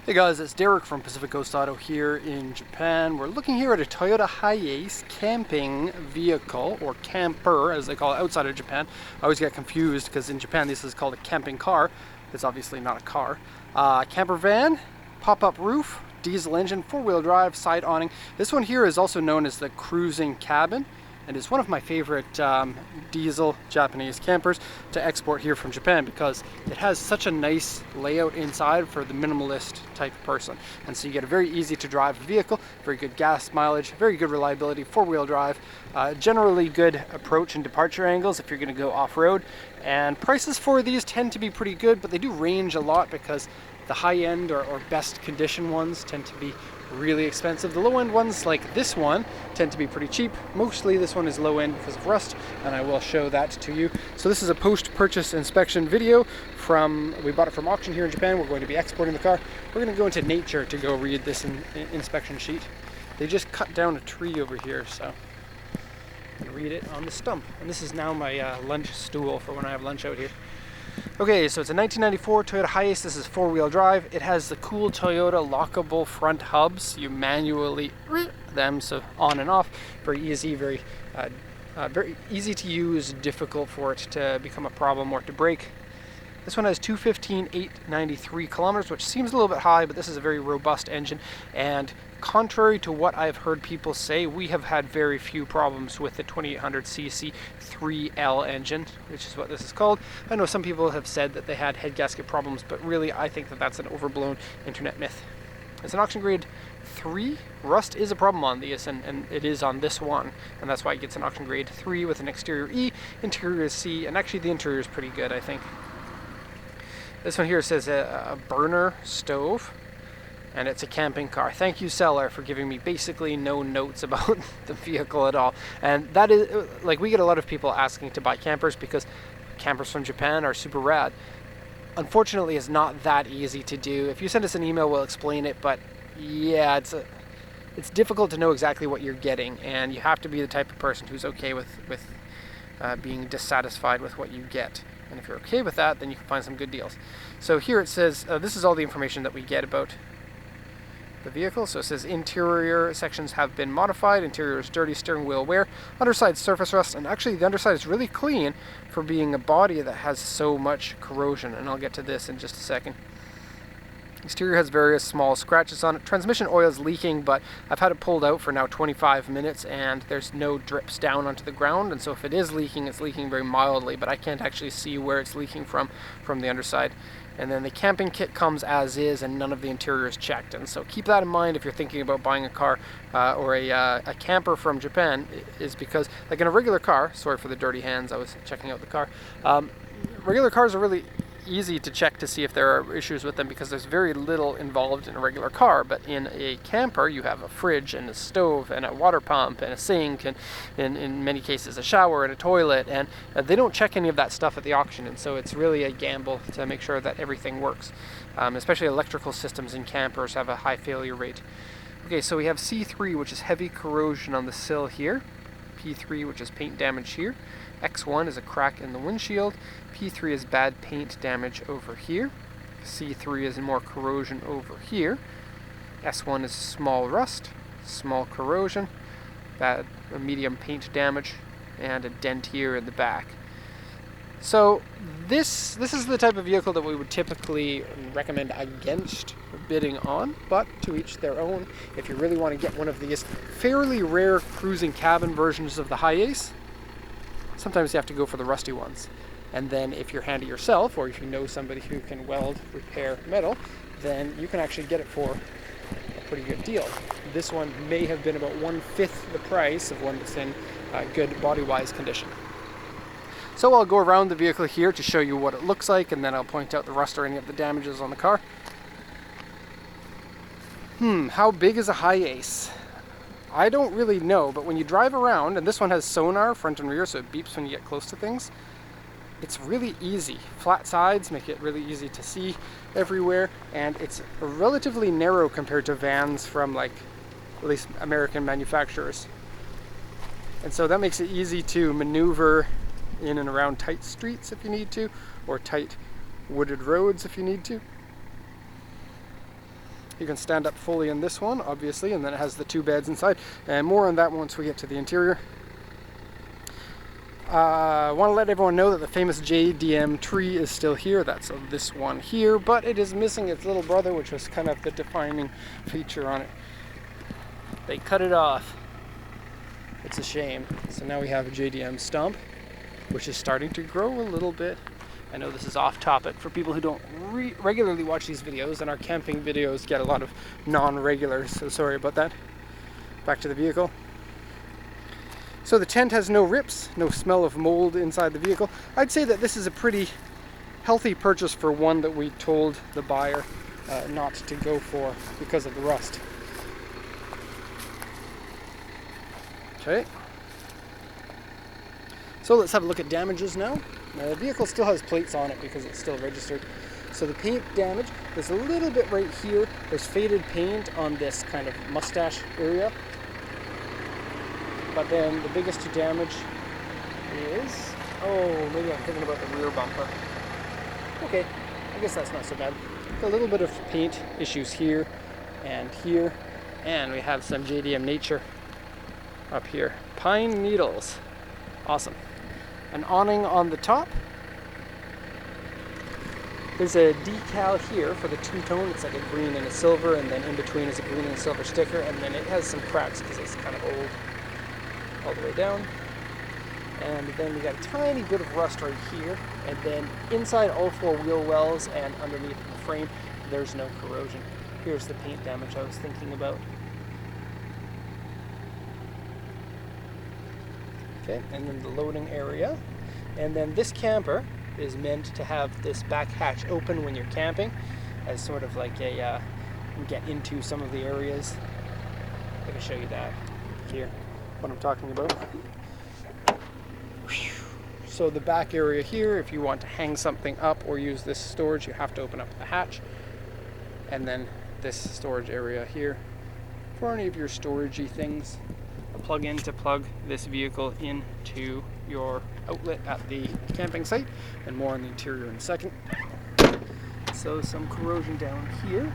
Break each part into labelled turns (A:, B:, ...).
A: Hey guys, it's Derek from Pacific Coast Auto here in Japan. We're looking here at a Toyota Hiace camping vehicle, or camper as they call it outside of Japan. I always get confused because in Japan this is called a camping car. It's obviously not a car. Camper van, pop-up roof, diesel engine, four-wheel drive, side awning. This one here is also known as the cruising cabin, and it's one of my favorite diesel Japanese campers to export here from Japan because it has such a nice layout inside for the minimalist type person. And so you get a very easy to drive vehicle, very good gas mileage, very good reliability, four-wheel drive, generally good approach and departure angles if you're going to go off-road. And prices for these tend to be pretty good, but they do range a lot because the high-end or best condition ones tend to be really expensive. The low-end ones, like this one, tend to be pretty cheap. Mostly this one is low-end because of rust, and I will show that to you. So this is a post-purchase inspection video we bought it from auction here in Japan. We're going to be exporting the car. We're going to go into nature to go read this inspection sheet. They just cut down a tree over here, so I'm going to read it on the stump. And this is now my lunch stool for when I have lunch out here. Okay, so it's a 1994 Toyota Hiace. This is four-wheel drive. It has the cool Toyota lockable front hubs. You manually them, so on and off. Very easy, very easy to use, difficult for it to become a problem or to break. This one has 215,893 kilometers, which seems a little bit high, but this is a very robust engine. And contrary to what I've heard people say, we have had very few problems with the 2800cc 3L engine, which is what this is called. I know some people have said that they had head gasket problems, but really I think that that's an overblown internet myth. It's an auction grade 3. Rust is a problem on these, and it is on this one, and that's why it gets an auction grade 3 with an exterior E, interior is C, and actually the interior is pretty good, I think. This one here says a burner stove, and it's a camping car. Thank you, seller, for giving me basically no notes about the vehicle at all. And that is, like, we get a lot of people asking to buy campers because campers from Japan are super rad. Unfortunately, it's not that easy to do. If you send us an email, we'll explain it, but yeah, it's difficult to know exactly what you're getting, and you have to be the type of person who's okay with being dissatisfied with what you get. And if you're okay with that, then you can find some good deals. So here it says, this is all the information that we get about the vehicle. So it says interior sections have been modified, interior is dirty, steering wheel wear, underside surface rust, and actually the underside is really clean for being a body that has so much corrosion, and I'll get to this in just a second. Exterior has various small scratches on it. Transmission oil is leaking, but I've had it pulled out for now 25 minutes and there's no drips down onto the ground, and so if it is leaking, it's leaking very mildly, but I can't actually see where it's leaking from the underside. And then the camping kit comes as is, and none of the interior is checked, and so keep that in mind if you're thinking about buying a car or a camper from Japan, is because, like in a regular car, sorry for the dirty hands, I was checking out the car, regular cars are really easy to check to see if there are issues with them because there's very little involved in a regular car. But in a camper, you have a fridge and a stove and a water pump and a sink, and in many cases a shower and a toilet, and they don't check any of that stuff at the auction, and so it's really a gamble to make sure that everything works. Especially electrical systems in campers have a high failure rate. Okay, so we have C3, which is heavy corrosion on the sill here. P3, which is paint damage here. X1 is a crack in the windshield. P3 is bad paint damage over here. C3 is more corrosion over here. S1 is small rust, small corrosion, medium paint damage, and a dent here in the back. So this is the type of vehicle that we would typically recommend against bidding on, but to each their own. If you really want to get one of these fairly rare cruising cabin versions of the Hiace, sometimes you have to go for the rusty ones. And then if you're handy yourself, or if you know somebody who can weld, repair metal, then you can actually get it for a pretty good deal. This one may have been about 1/5 the price of one that's in good body-wise condition. So I'll go around the vehicle here to show you what it looks like, and then I'll point out the rust or any of the damages on the car. How big is a Hiace? I don't really know, but when you drive around, and this one has sonar front and rear, so it beeps when you get close to things, it's really easy. Flat sides make it really easy to see everywhere, and it's relatively narrow compared to vans from, like, at least American manufacturers. And so that makes it easy to maneuver in and around tight streets if you need to, or tight wooded roads if you need to. You can stand up fully in this one, obviously, and then it has the 2 beds inside. And more on that once we get to the interior. I want to let everyone know that the famous JDM tree is still here. That's this one here, but it is missing its little brother, which was kind of the defining feature on it. They cut it off. It's a shame. So now we have a JDM stump, which is starting to grow a little bit. I know this is off topic for people who don't regularly watch these videos, and our camping videos get a lot of non-regulars, so sorry about that. Back to the vehicle. So the tent has no rips, no smell of mold inside the vehicle. I'd say that this is a pretty healthy purchase for one that we told the buyer not to go for because of the rust. Okay. So let's have a look at damages now. The vehicle still has plates on it because it's still registered. So the paint damage, there's a little bit right here. There's faded paint on this kind of mustache area. But then the biggest damage is, oh, maybe I'm thinking about the rear bumper. Okay, I guess that's not so bad. A little bit of paint issues here, and we have some JDM Nature up here. Pine needles, awesome. An awning on the top. There's a decal here for the two-tone. It's like a green and a silver, and then in between is a green and a silver sticker, and then it has some cracks because it's kind of old all the way down. And then we got a tiny bit of rust right here, and then inside all 4 wheel wells and underneath the frame, there's no corrosion. Here's the paint damage I was thinking about. Okay, and then the loading area. And then this camper is meant to have this back hatch open when you're camping as sort of like a, get into some of the areas. I can show you that here, what I'm talking about. So the back area here, if you want to hang something up or use this storage, you have to open up the hatch. And then this storage area here for any of your storagey things. A plug-in to plug this vehicle into your outlet at the camping site, and more on the interior in a second. So some corrosion down here.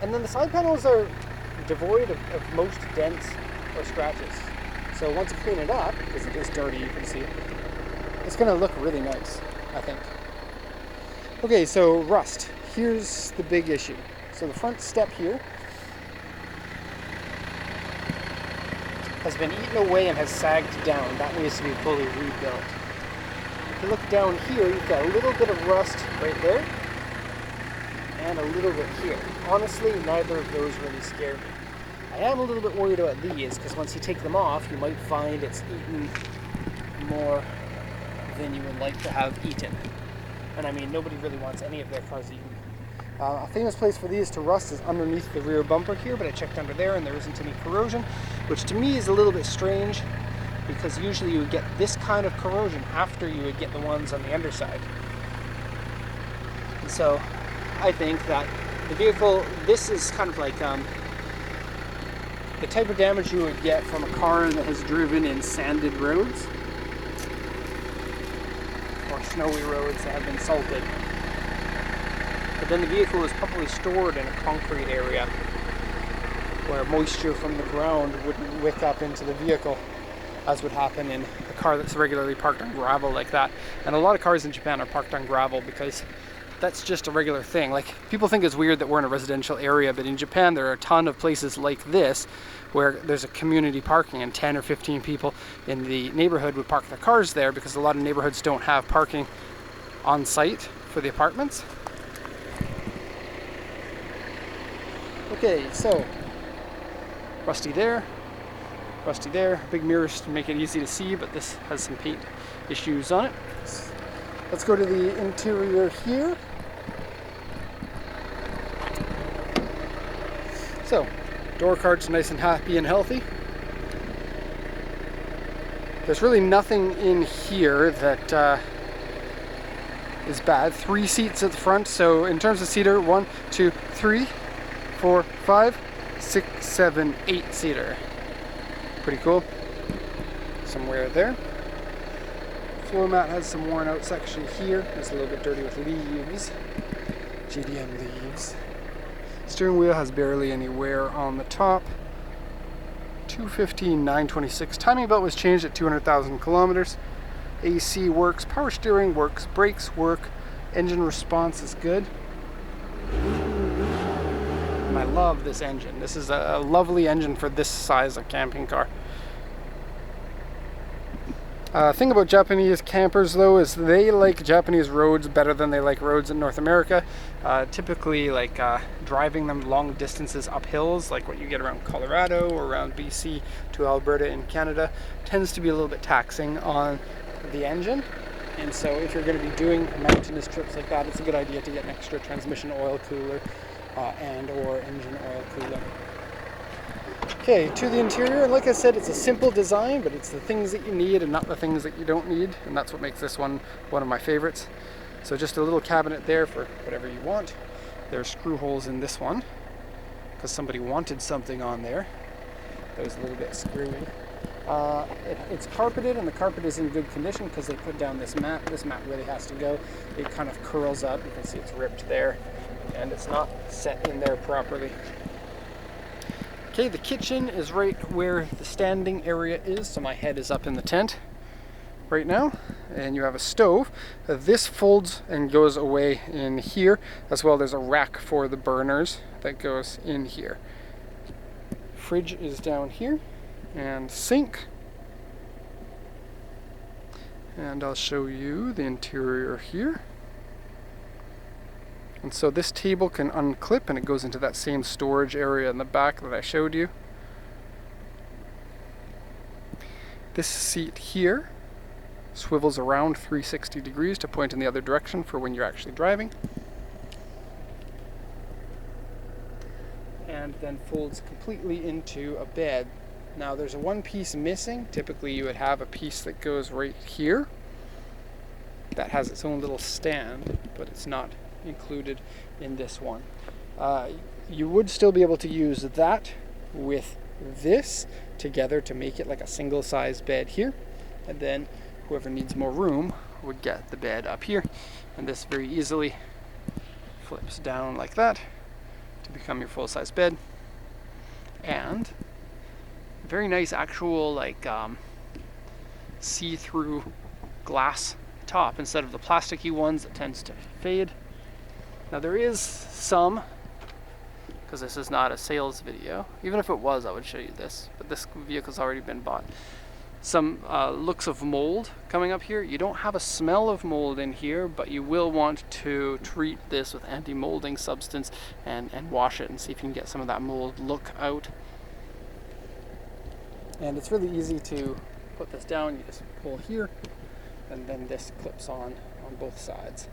A: And then the side panels are devoid of most dents or scratches. So once you clean it up, because it is dirty, you can see it, it's going to look really nice, I think. Okay, so rust. Here's the big issue. So the front step here has been eaten away and has sagged down. That needs to be fully rebuilt. If you look down here, you've got a little bit of rust right there and a little bit here. Honestly, neither of those really scare me. I am a little bit worried about these because once you take them off, you might find it's eaten more than you would like to have eaten. And I mean, nobody really wants any of their cars eaten. A famous place for these to rust is underneath the rear bumper here, but I checked under there and there isn't any corrosion, which to me is a little bit strange because usually you would get this kind of corrosion after you would get the ones on the underside. And so I think that the vehicle, this is kind of like the type of damage you would get from a car that has driven in sanded roads or snowy roads that have been salted. But then the vehicle is probably stored in a concrete area where moisture from the ground wouldn't wick up into the vehicle, as would happen in a car that's regularly parked on gravel like that. And a lot of cars in Japan are parked on gravel because that's just a regular thing. Like, people think it's weird that we're in a residential area, but in Japan there are a ton of places like this where there's a community parking and 10 or 15 people in the neighborhood would park their cars there because a lot of neighborhoods don't have parking on site for the apartments. Okay, so rusty there, big mirrors to make it easy to see, but this has some paint issues on it. Let's go to the interior here. So, door cards nice and happy and healthy. There's really nothing in here that is bad. 3 seats at the front, so in terms of seater, 1, 2, 3, 4, 5, 6, 7, 8 seater. Pretty cool. Some wear there. Floor mat has some worn out section here. It's a little bit dirty with leaves. JDM leaves. Steering wheel has barely any wear on the top. 215, 926. Timing belt was changed at 200,000 kilometers. AC works, power steering works, brakes work, engine response is good. And I love this engine. This is a lovely engine for this size of camping car. Thing about Japanese campers though is they like Japanese roads better than they like roads in North America. Typically like driving them long distances up hills, like what you get around Colorado or around BC to Alberta in Canada, tends to be a little bit taxing on the engine. And so if you're going to be doing mountainous trips like that, it's a good idea to get an extra transmission oil cooler and or engine oil cooler. Okay, to the interior, and like I said, it's a simple design, but it's the things that you need and not the things that you don't need, and that's what makes this one of my favorites. So just a little cabinet there for whatever you want. There are screw holes in this one, because somebody wanted something on there that was a little bit screwy. It's carpeted, and the carpet is in good condition because they put down this mat. This mat really has to go. It kind of curls up. You can see it's ripped there, and it's not set in there properly. Okay, the kitchen is right where the standing area is, so my head is up in the tent right now, and you have a stove. This folds and goes away in here, as well there's a rack for the burners that goes in here. Fridge is down here, and sink. And I'll show you the interior here. And so this table can unclip and it goes into that same storage area in the back that I showed you. This seat here swivels around 360 degrees to point in the other direction for when you're actually driving. And then folds completely into a bed. Now there's a one piece missing. Typically you would have a piece that goes right here that has its own little stand, but it's not included in this one. You would still be able to use that with this together to make it like a single size bed here, and then whoever needs more room would get the bed up here, and this very easily flips down like that to become your full size bed. And very nice actual like see-through glass top instead of the plasticky ones that tends to fade. Now there is some, because this is not a sales video, even if it was I would show you this, but this vehicle's already been bought, some looks of mold coming up here. You don't have a smell of mold in here, but you will want to treat this with anti-molding substance and wash it and see if you can get some of that mold look out. And it's really easy to put this down. You just pull here, and then this clips on both sides.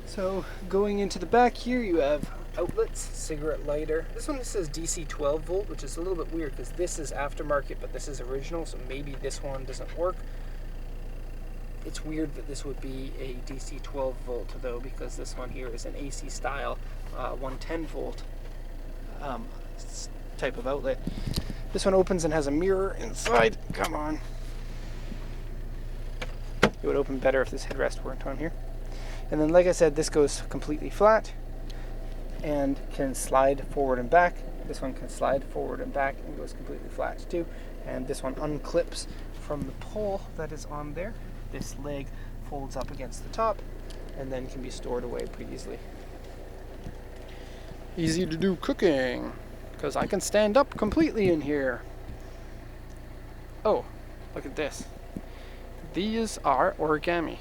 A: So going into the back here, you have outlets, cigarette lighter. This one says DC 12 volt, which is a little bit weird because this is aftermarket, but this is original, so maybe this one doesn't work. It's weird that this would be a DC 12 volt though, because this one here is an AC style 110 volt type of outlet. This one opens and has a mirror inside. Come on. It would open better if this headrest weren't on here. And then, like I said, this goes completely flat and can slide forward and back. This one can slide forward and back and goes completely flat too. And this one unclips from the pole that is on there. This leg folds up against the top and then can be stored away pretty easily. Easy to do cooking, because I can stand up completely in here. Oh, look at this. These are origami.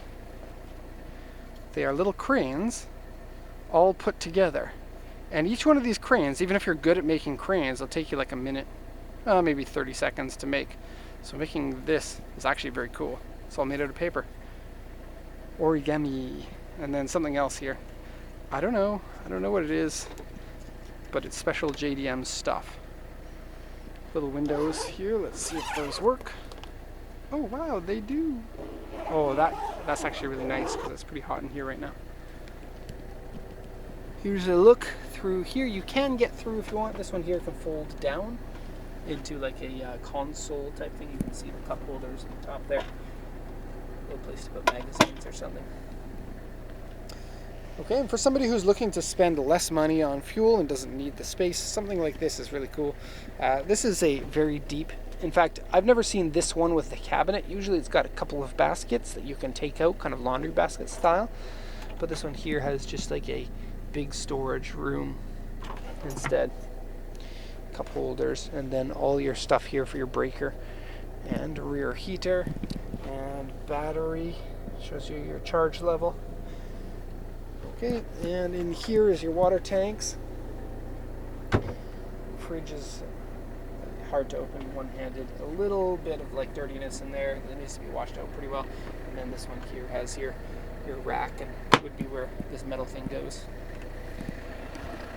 A: They are little cranes all put together. And each one of these cranes, even if you're good at making cranes, it'll take you like a minute, maybe 30 seconds to make. So making this is actually very cool. It's all made out of paper. Origami. And then something else here. I don't know what it is, but it's special JDM stuff. Little windows here, let's see if those work. Oh wow, they do. Oh, that's actually really nice because it's pretty hot in here right now. Here's a look through here. You can get through if you want. This one here can fold down into like a console type thing. You can see the cup holders at the top there. A little place to put magazines or something. Okay, and for somebody who's looking to spend less money on fuel and doesn't need the space, something like this is really cool. This is a very deep, in fact, I've never seen this one with the cabinet. Usually it's got a couple of baskets that you can take out, kind of laundry basket style. But this one here has just like a big storage room instead. Cup holders, and then all your stuff here for your breaker and rear heater and battery. Shows you your charge level. Okay, and in here is your water tanks. Fridge is hard to open one-handed. A little bit of like dirtiness in there. It needs to be washed out pretty well. And then this one here has your rack, and would be where this metal thing goes.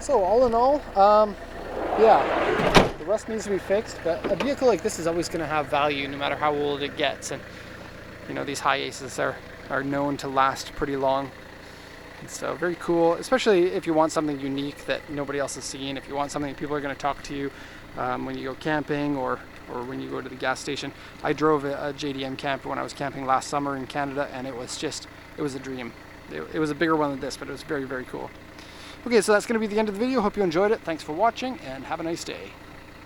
A: So all in all, yeah, the rest needs to be fixed, but a vehicle like this is always going to have value no matter how old it gets. And you know, these Hiaces are known to last pretty long. And so very cool, especially if you want something unique that nobody else has seen, if you want something people are going to talk to you when you go camping or when you go to the gas station. I drove a JDM camper when I was camping last summer in Canada, and it was a dream. It was a bigger one than this, but it was very, very cool. Okay, so that's going to be the end of the video. Hope you enjoyed it. Thanks for watching, and have a nice day.